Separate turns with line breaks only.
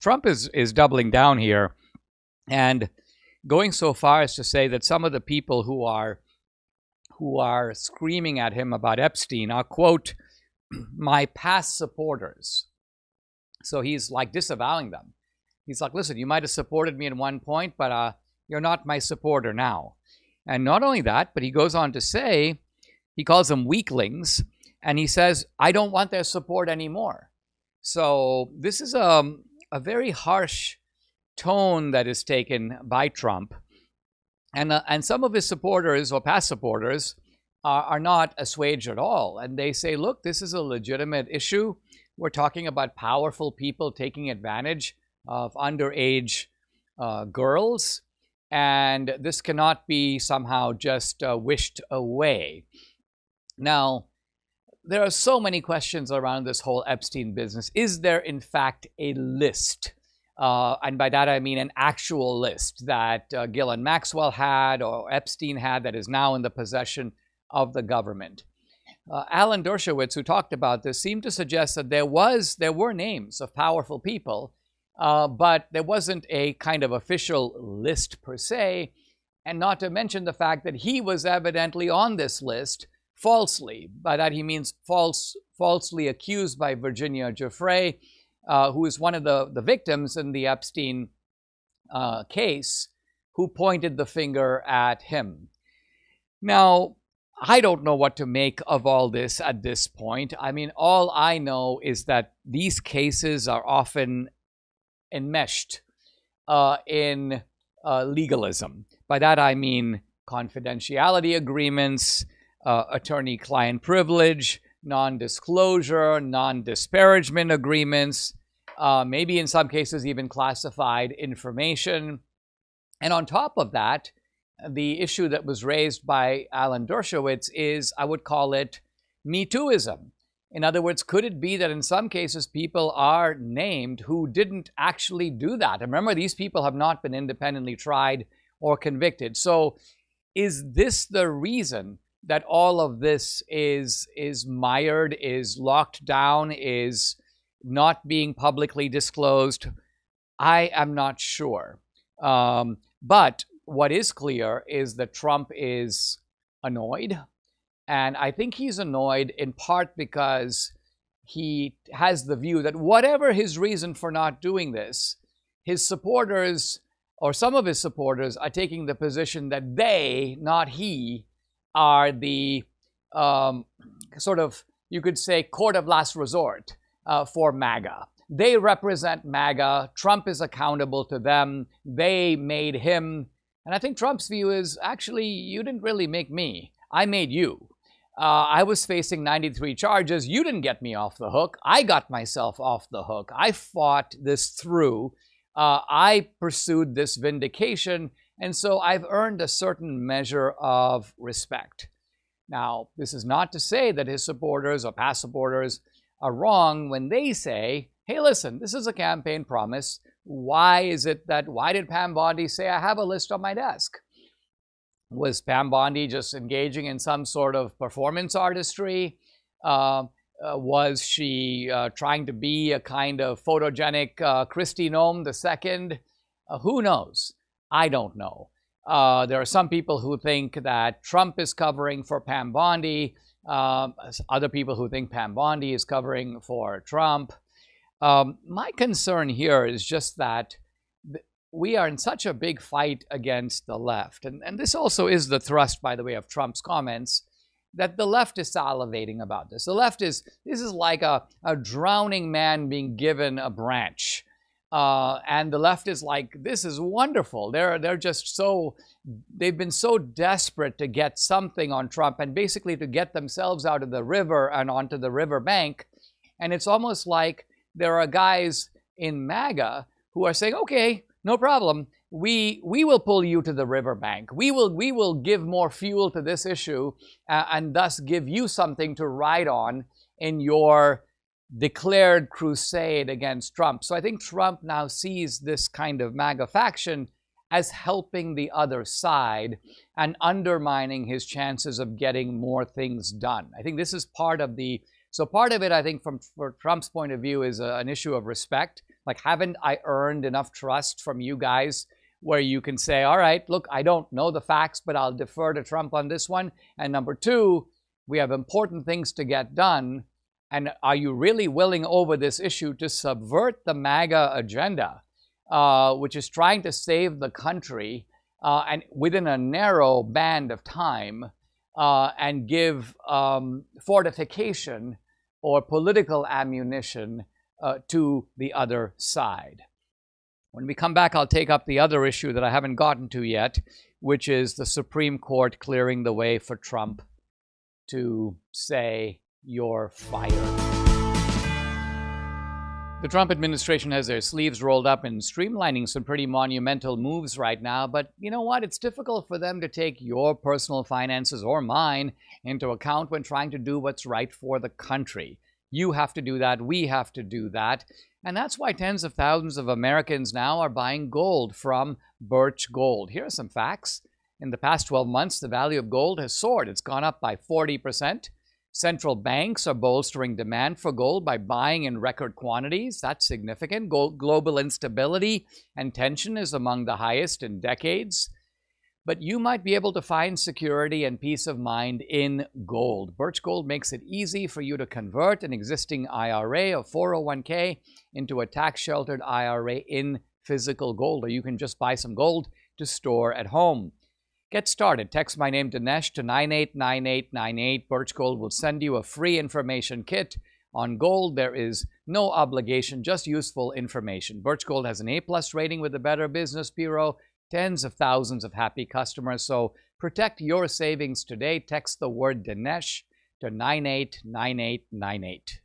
Trump is doubling down here and going so far as to say that some of the people who are screaming at him about Epstein are, quote, my past supporters. So he's like disavowing them. He's like, listen, you might have supported me at one point, but you're not my supporter now. And not only that, but he goes on to say, he calls them weaklings, and he says, I don't want their support anymore. So this is a very harsh tone that is taken by Trump. And some of his supporters or past supporters are not assuaged at all. And they say, look, this is a legitimate issue. We're talking about powerful people taking advantage of underage girls. And this cannot be somehow just wished away. Now, there are so many questions around this whole Epstein business. Is there, in fact, a list? And by that, I mean an actual list that Ghislaine Maxwell had or Epstein had that is now in the possession of the government. Alan Dershowitz, who talked about this, seemed to suggest that there were names of powerful people, but there wasn't a kind of official list per se, and not to mention the fact that he was evidently on this list falsely. By that he means falsely accused by Virginia Giuffre, who is one of the victims in the Epstein case, who pointed the finger at him. Now, I don't know what to make of all this at this point. I mean, all I know is that these cases are often enmeshed in legalism. By that I mean confidentiality agreements, attorney-client privilege, non-disclosure, non-disparagement agreements, maybe in some cases even classified information. And on top of that, the issue that was raised by Alan Dershowitz is, I would call it, Me Tooism. In other words, could it be that in some cases people are named who didn't actually do that? And remember, these people have not been independently tried or convicted. So is this the reason that all of this is mired, is locked down, is not being publicly disclosed? I am not sure. But what is clear is that Trump is annoyed. And I think he's annoyed in part because he has the view that whatever his reason for not doing this, his supporters, or some of his supporters, are taking the position that they, not he, are the sort of, you could say, court of last resort for MAGA. They represent MAGA. Trump is accountable to them. They made him. And I think Trump's view is, actually, you didn't really make me. I made you. I was facing 93 charges. You didn't get me off the hook. I got myself off the hook. I fought this through. I pursued this vindication. And so I've earned a certain measure of respect. Now, this is not to say that his supporters or past supporters are wrong when they say, hey, listen, this is a campaign promise. Why did Pam Bondi say I have a list on my desk? Was Pam Bondi just engaging in some sort of performance artistry? Was she trying to be a kind of photogenic Kristi Noem II? Who knows? I don't know. There are some people who think that Trump is covering for Pam Bondi. Other people who think Pam Bondi is covering for Trump. My concern here is just that we are in such a big fight against the left. And this also is the thrust, by the way, of Trump's comments, that the left is salivating about this. The left this is like a drowning man being given a branch. And the left is like, this is wonderful. They're just so, they've been so desperate to get something on Trump and basically to get themselves out of the river and onto the river bank. And it's almost like there are guys in MAGA who are saying, okay, no problem. We will pull you to the riverbank. We will give more fuel to this issue and thus give you something to ride on in your declared crusade against Trump. So I think Trump now sees this kind of MAGA faction as helping the other side and undermining his chances of getting more things done. I think this is part of the, so part of it, I think, for Trump's point of view is an issue of respect. Like, haven't I earned enough trust from you guys where you can say, all right, look, I don't know the facts, but I'll defer to Trump on this one. And number two, we have important things to get done. And are you really willing over this issue to subvert the MAGA agenda, which is trying to save the country and within a narrow band of time, and give fortification or political ammunition to the other side? When we come back, I'll take up the other issue that I haven't gotten to yet, which is the Supreme Court clearing the way for Trump to say, "You're fired." The Trump administration has their sleeves rolled up and streamlining some pretty monumental moves right now, but you know what? It's difficult for them to take your personal finances or mine into account when trying to do what's right for the country. You have to do that. We have to do that. And that's why tens of thousands of Americans now are buying gold from Birch Gold. Here are some facts. In the past 12 months, the value of gold has soared. It's gone up by 40%. Central banks are bolstering demand for gold by buying in record quantities. That's significant. Global instability and tension is among the highest in decades. But you might be able to find security and peace of mind in gold. Birch Gold makes it easy for you to convert an existing IRA or 401k into a tax-sheltered IRA in physical gold, or you can just buy some gold to store at home. Get started. Text my name, Dinesh, to 989898. Birch Gold will send you a free information kit on gold. There is no obligation, just useful information. Birch Gold has an A+ rating with the Better Business Bureau. Tens of thousands of happy customers. So protect your savings today. Text the word Dinesh to 989898.